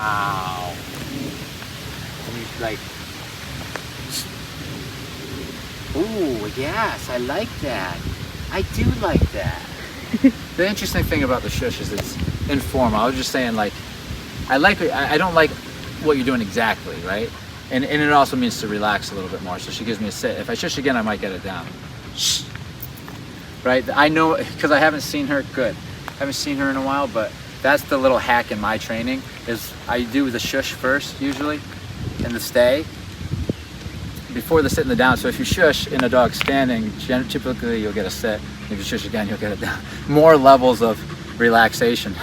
Wow. And he's like, ooh, yes, I like that. I do like that. The interesting thing about the shush is it's informal. I was just saying, like, I don't like what you're doing exactly, right? And it also means to relax a little bit more. So she gives me a sit. If I shush again, I might get it down. Shh. Right? I know, because I haven't seen her, good. I haven't seen her in a while, but that's the little hack in my training, is I do the shush first, usually, and the stay, before the sit and the down. So if you shush in a dog standing, typically you'll get a sit. If you shush again, you'll get it down. More levels of relaxation.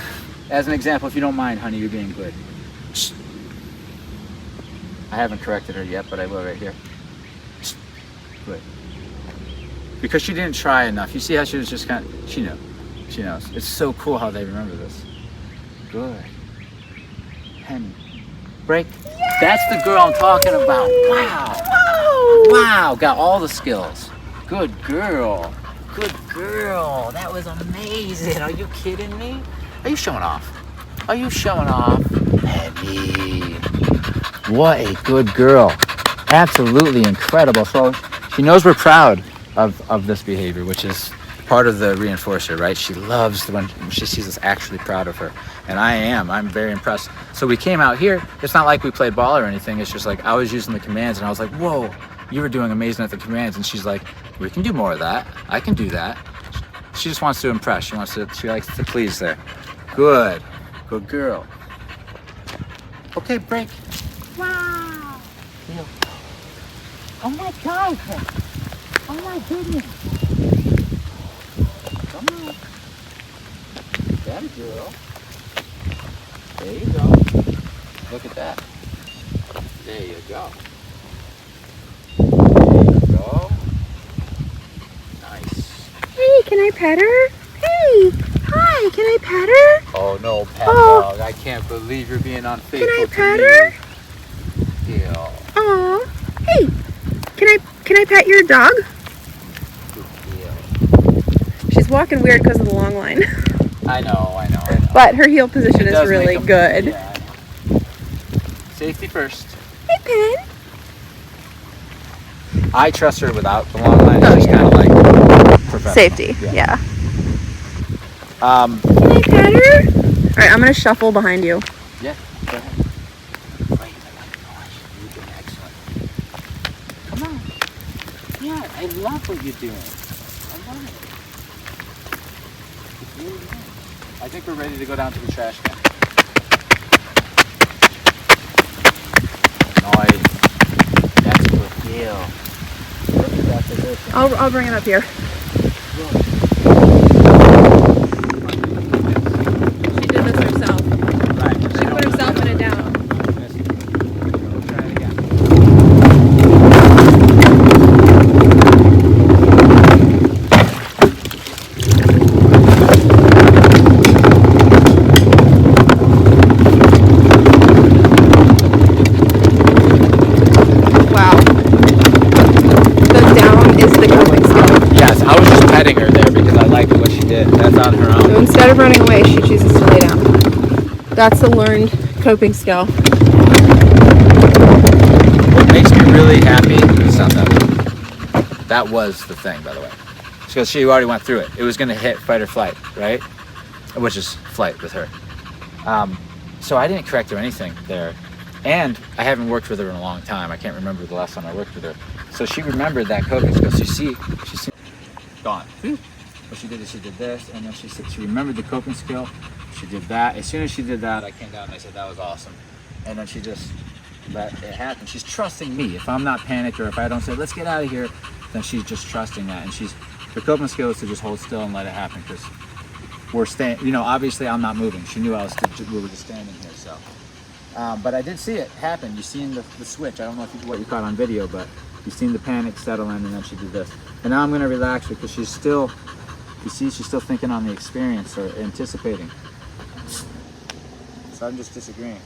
As an example, if you don't mind, honey, you're being good. Shh. I haven't corrected her yet, but I will right here. Shh. Good. Because she didn't try enough. You see how she was just kind of, she knows. It's so cool how they remember this. Good. Penny. Break. Yay! That's the girl I'm talking about. Wow. Whoa. Wow, got all the skills. Good girl. Good girl. That was amazing. Are you kidding me? Are you showing off? Are you showing off? Penny. What a good girl. Absolutely incredible. So she knows we're proud of this behavior, which is part of the reinforcer, right? She loves when she sees us actually proud of her. And I'm very impressed. So we came out here. It's not like we played ball or anything. It's just like I was using the commands and I was like, whoa, you were doing amazing at the commands. And she's like, we can do more of that. I can do that. She just wants to impress. She likes to please there. Good. Good girl. Okay, break. Wow. Oh my God. Oh my goodness. Come on. That girl. There you go. Look at that. There you go. There you go. Nice. Hey, can I pet her? Hey, hi, can I pet her? Oh no, pet dog. I can't believe you're being unfaithful. Can I to pet me. her? Yeah. Aw. Hey, can I pet your dog? She's walking weird because of the long line. I know. But her heel position is really good. Yeah, I know. Safety first. Hey, Pen. I trust her without the long line. Oh, She's yeah. kind of like professional. Safety, yeah. Can Can I pet her? All right, I'm going to shuffle behind you. Yeah, go ahead. Wait, you've been excellent. Come on. Yeah, I love what you're doing. I love it. It's really good. I think we're ready to go down to the trash can. Nice. That's a good deal. Look at that position. I'll bring it up here. She did this herself. Right. She put herself in it down. We'll try it again. Wow. The down is the coping skill. Yes, I was just petting her there because I liked what she did. That's on her So own. instead of running away, she chooses to lay down. That's the learned coping skill. What makes me really happy, it's not that. That was the thing, by the way. Because she already went through it. It was going to hit fight or flight, right? Which is flight with her. So I didn't correct her anything there. And I haven't worked with her in a long time. I can't remember the last time I worked with her. So she remembered that coping skill. She's gone. What she did is she did this, and then she remembered the coping skill. She did that. As soon as she did that, I came down and I said, that was awesome. And then she just let it happen. She's trusting me. If I'm not panicked or if I don't say, let's get out of here, then she's just trusting that. And her coping skill is to just hold still and let it happen, because we're staying, obviously I'm not moving. She knew we were just standing here, so. But I did see it happen. You seen the switch. I don't know what you caught on video, but you seen the panic settle in, and then she did this. And now I'm gonna relax her because she's still thinking on the experience or anticipating. So I'm just disagreeing.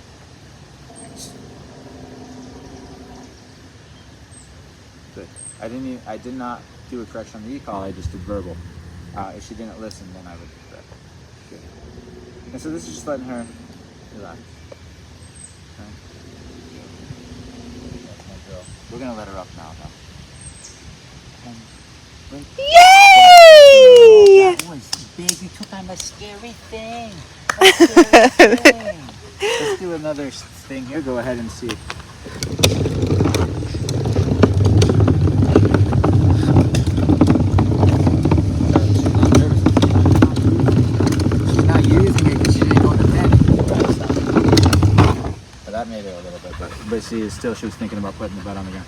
Good. I did not do a correction on the e-call. I just did verbal. If she didn't listen, then I would correct. Good. And so this is just letting her relax. We're gonna let her up now, though. Yay! That was big. You took on the scary thing. The scary thing. Let's do another thing here. Go ahead and see. She's not using it because she didn't go in the pen. But that made it a little bit, but she was thinking about putting the butt on the ground.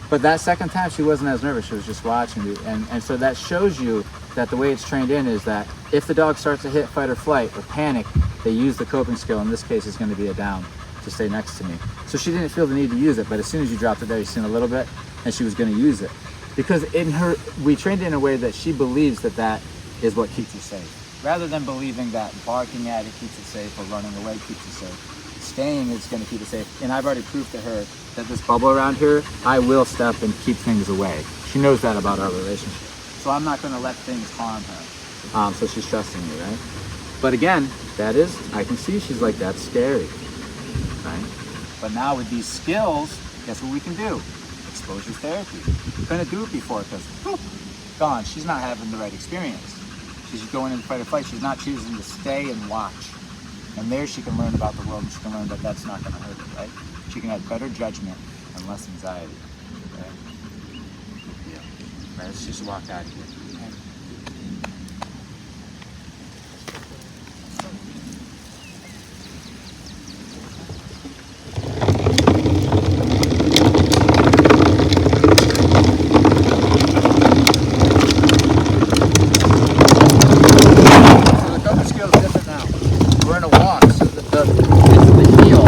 But that second time she wasn't as nervous, she was just watching me. And so that shows you that the way it's trained in is that if the dog starts to hit fight or flight or panic, they use the coping skill. In this case, it's going to be a down to stay next to me. So she didn't feel the need to use it, but as soon as you dropped it there, you seen a little bit, and she was going to use it. Because we trained it in a way that she believes that that is what keeps you safe. Rather than believing that barking at it keeps it safe or running away keeps it safe. Staying is going to keep it safe. And I've already proved to her that this bubble around here, I will step and keep things away. She knows that about our relationship. So I'm not going to let things harm her. So she's trusting me, right? But again, I can see she's like, that's scary, right? But now with these skills, guess what we can do? Exposure therapy. We couldn't do it before because, gone. She's not having the right experience. She's going into fight or flight. She's not choosing to stay and watch. And there she can learn about the world, and she can learn that that's not going to hurt her, right? She can have better judgment and less anxiety, right? Yeah. Right, let's just walk out of here. Okay? So the coping skill is different now. We're in a walk, so the heel.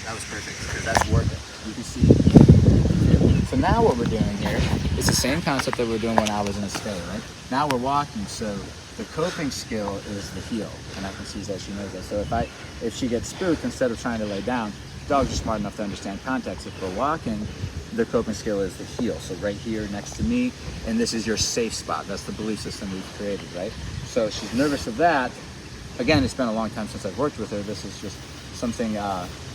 That was perfect because that's working. You can see. So now what we're doing here is the same concept that we're doing when I was in a stay, right? Now we're walking, so the coping skill is the heel, and I can see that she knows that. So if she gets spooked, instead of trying to lay down, dogs are smart enough to understand context. If we're walking, the coping skill is the heel. So right here next to me, and this is your safe spot. That's the belief system we've created, right? So she's nervous of that. Again, it's been a long time since I've worked with her. This is just something,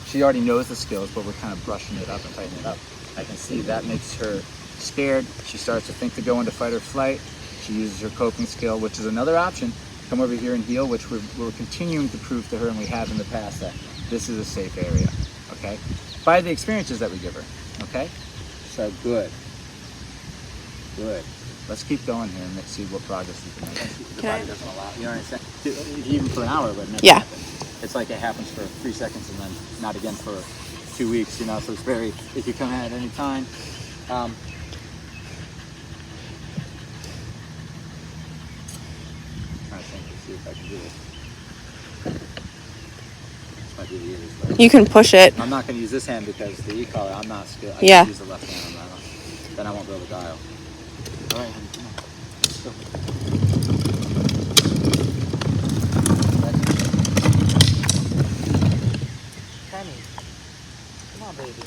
she already knows the skills, but we're kind of brushing it up and tightening it up. I can see that makes her scared. She starts to think to go into fight or flight. She uses her coping skill, which is another option. Come over here and heel, which we're continuing to prove to her, and we have in the past, that this is a safe area, okay? By the experiences that we give her, okay? So good. Good. Let's keep going here and let's see what progress we can make. The body doesn't allow, you know what I'm saying? Even for an hour, but never happen. It's like it happens for 3 seconds and then not again for 2 weeks, you know, so it's very, if you come in at any time. I'm trying to think to see if I can do this. This might be the easiest way. You can push it. I'm not going to use this hand because the e-collar, I'm not skilled. I Yeah. can use the left hand, then I won't be able to dial. All right, honey, come on. Let's go. Honey, come on, baby.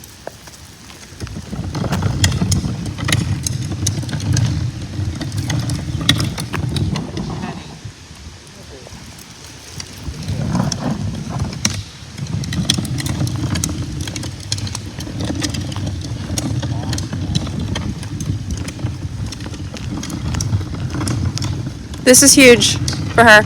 This is huge for her.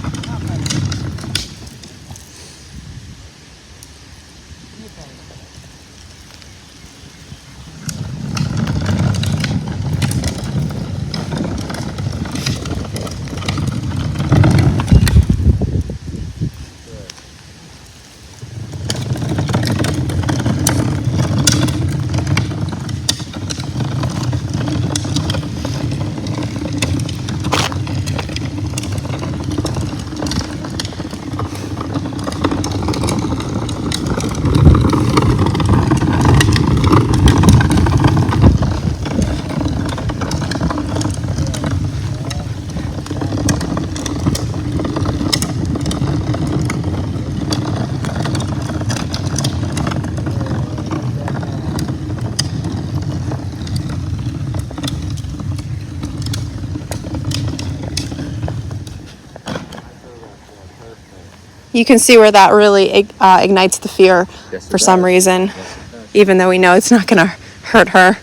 You can see where that really ignites the fear Yes, it for some does. reason, Yes, it does. even though we know it's not going to hurt her.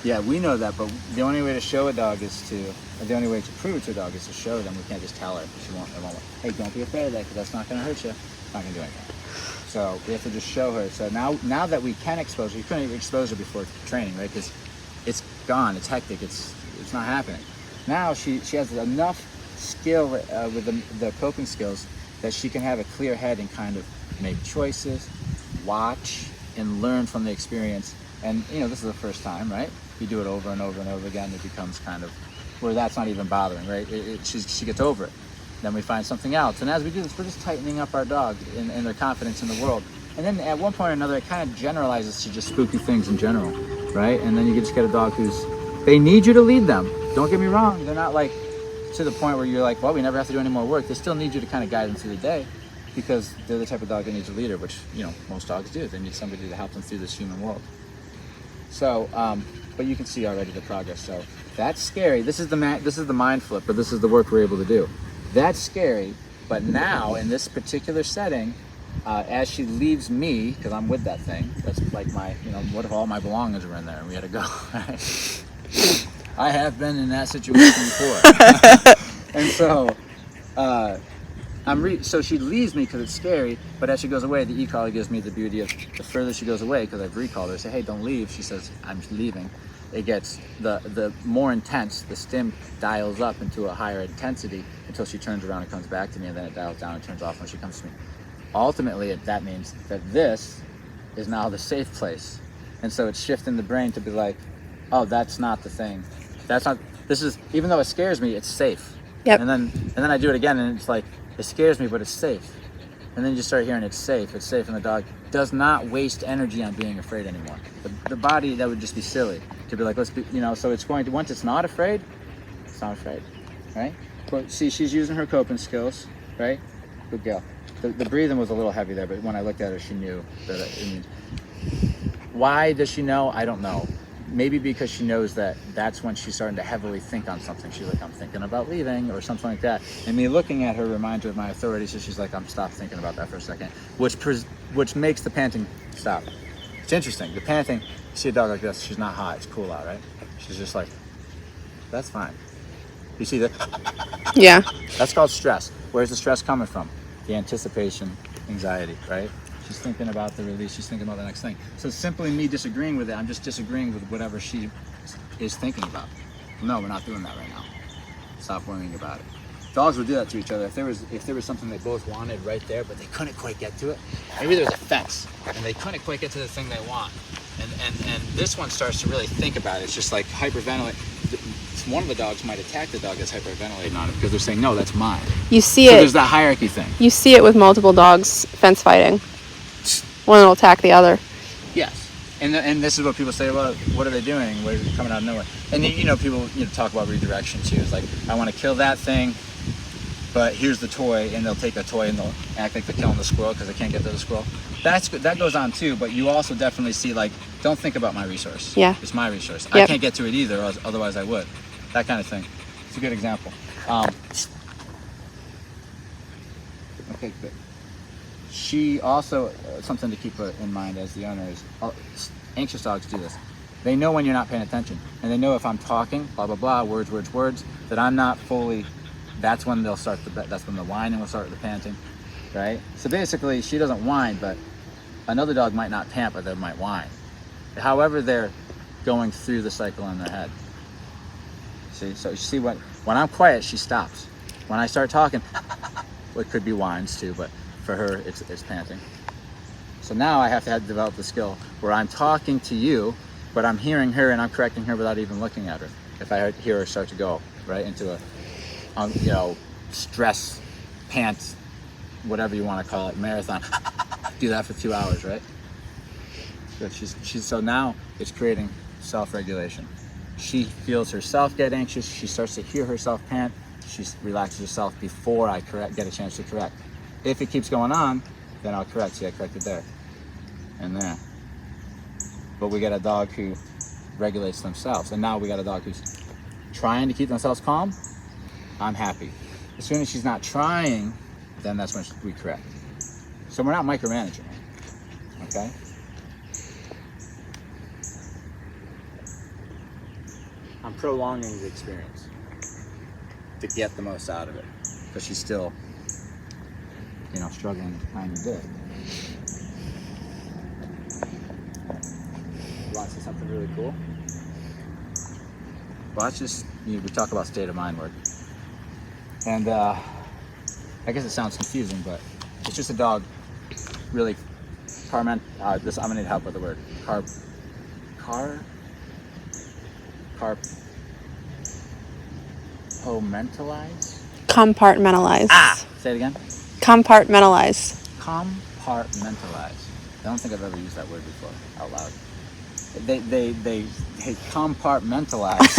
Yeah, we know that, but the only way to show a dog is to, or the only way to prove it to a dog is to show them. We can't just tell her. She won't. Hey, don't be afraid of that, because that's not going to hurt you. It's not going to do anything. So we have to just show her. So now that we can expose her, you couldn't even expose her before training, right? Because it's gone. It's hectic. It's not happening. Now she has enough skill with the coping skills that she can have a clear head and kind of make choices, watch, and learn from the experience. And this is the first time, right? You do it over and over and over again, it becomes kind of where that's not even bothering, right? She gets over it. Then we find something else. And as we do this, we're just tightening up our dog and their confidence in the world. And then at one point or another, it kind of generalizes to just spooky things in general, right? And then you just get a dog they need you to lead them. Don't get me wrong. They're not like to the point where you're like, well, we never have to do any more work. They still need you to kind of guide them through the day, because they're the type of dog that needs a leader, which, most dogs do. They need somebody to help them through this human world. So, but you can see already the progress. So that's scary. This is the mind flip, but this is the work we're able to do. That's scary. But now in this particular setting, as she leaves me, because I'm with that thing, that's like my, what if all my belongings were in there and we had to go, right? I have been in that situation before. And so, so she leaves me because it's scary, but as she goes away, the e-collar gives me the beauty of the further she goes away, because I've recalled her, say, hey, don't leave. She says, I'm leaving. It gets the more intense, the stim dials up into a higher intensity until she turns around and comes back to me, and then it dials down and turns off when she comes to me. Ultimately, that means that this is now the safe place. And so it's shifting the brain to be like, oh, that's not the thing. This is, even though it scares me, it's safe. Yep. And then I do it again, and it's like, it scares me, but it's safe. And then you start hearing it's safe, and the dog does not waste energy on being afraid anymore. The body, that would just be silly to be like, let's be, so it's going to, once it's not afraid, right? But see, she's using her coping skills, right? Good girl. The breathing was a little heavy there, but when I looked at her, she knew that why does she know? I don't know. Maybe because she knows that's when she's starting to heavily think on something. She's like, I'm thinking about leaving or something like that. And me looking at her reminds her of my authority, so she's like, I'm stop thinking about that for a second, which makes the panting stop. It's interesting. The panting, you see a dog like this, she's not hot, it's cool out, right? She's just like, that's fine. You see that? Yeah. That's called stress. Where's the stress coming from? The anticipation, anxiety, right? She's thinking about the release, she's thinking about the next thing. So it's simply me disagreeing with it. I'm just disagreeing with whatever she is thinking about. No, we're not doing that right now. Stop worrying about it. Dogs would do that to each other. If there was something they both wanted right there, but they couldn't quite get to it. Maybe there's a fence and they couldn't quite get to the thing they want. And this one starts to really think about it. It's just like hyperventilate. One of the dogs might attack the dog that's hyperventilating on it because they're saying, no, that's mine. You see so it. There's that hierarchy thing. You see it with multiple dogs fence fighting. One will attack the other. Yes. And this is what people say, well, what are they doing? What is coming out of nowhere? And people talk about redirection too. It's like, I want to kill that thing, but here's the toy, and they'll take a toy and they'll act like they're killing the squirrel because they can't get to the squirrel. That goes on too, but you also definitely see, like, don't think about my resource. Yeah. It's my resource. Yep. I can't get to it either, otherwise I would. That kind of thing. It's a good example. Okay, good. She also, something to keep in mind as the owner is, anxious dogs do this. They know when you're not paying attention, and they know if I'm talking, blah, blah, blah, words, that I'm not fully, that's when they'll start, that's when the whining will start, the panting, right? So basically, she doesn't whine, but another dog might not pant, but they might whine. However, they're going through the cycle in their head. See, so you see when I'm quiet, she stops. When I start talking, it could be whines too, but for her, it's panting. So now I have to develop the skill where I'm talking to you, but I'm hearing her and I'm correcting her without even looking at her. If I hear her start to go right into a, stress, pant, whatever you want to call it, marathon. Do that for 2 hours, right? Good. She's so now it's creating self-regulation. She feels herself get anxious. She starts to hear herself pant. She relaxes herself before I get a chance to correct. If it keeps going on, then I'll correct. See, I corrected there and there. But we got a dog who regulates themselves, and now we got a dog who's trying to keep themselves calm. I'm happy. As soon as she's not trying, then that's when we correct. So we're not micromanaging it. Okay? I'm prolonging the experience to get the most out of it. Because she's still, struggling to find a bit. You want to see something really cool? Watch this. We talk about state of mind work. And I guess it sounds confusing, but it's just a dog really I'm gonna need help with the word. Compartmentalize. Say it again. Compartmentalize. Compartmentalize. I don't think I've ever used that word before out loud. They compartmentalize.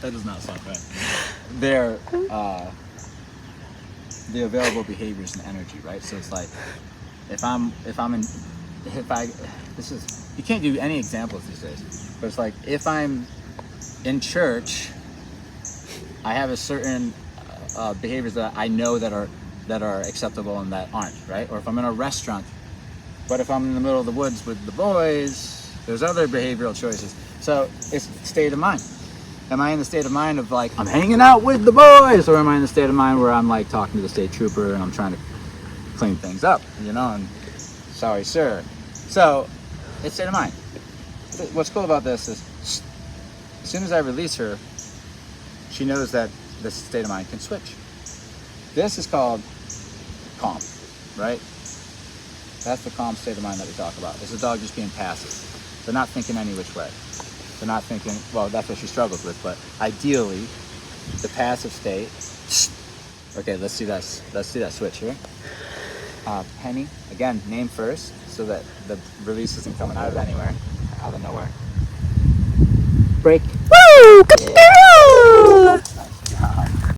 That does not sound right. They're the available behaviors and energy, right? So it's like you can't do any examples these days, but it's like if I'm in church, I have a certain behaviors that I know that are acceptable and that aren't, right? Or if I'm in a restaurant, but if I'm in the middle of the woods with the boys, there's other behavioral choices. So it's state of mind. Am I in the state of mind of like, I'm hanging out with the boys? Or am I in the state of mind where I'm like talking to the state trooper and I'm trying to clean things up, and sorry, sir. So it's state of mind. What's cool about this is as soon as I release her, she knows that this state of mind can switch. This is called calm, right? That's the calm state of mind that we talk about. It's a dog just being passive. They're not thinking any which way. They're not thinking, well, that's what she struggles with, but ideally, the passive state. Okay, let's do that switch here. Penny, again, name first, so that the release isn't coming out of nowhere. Break. Woo! Good girl!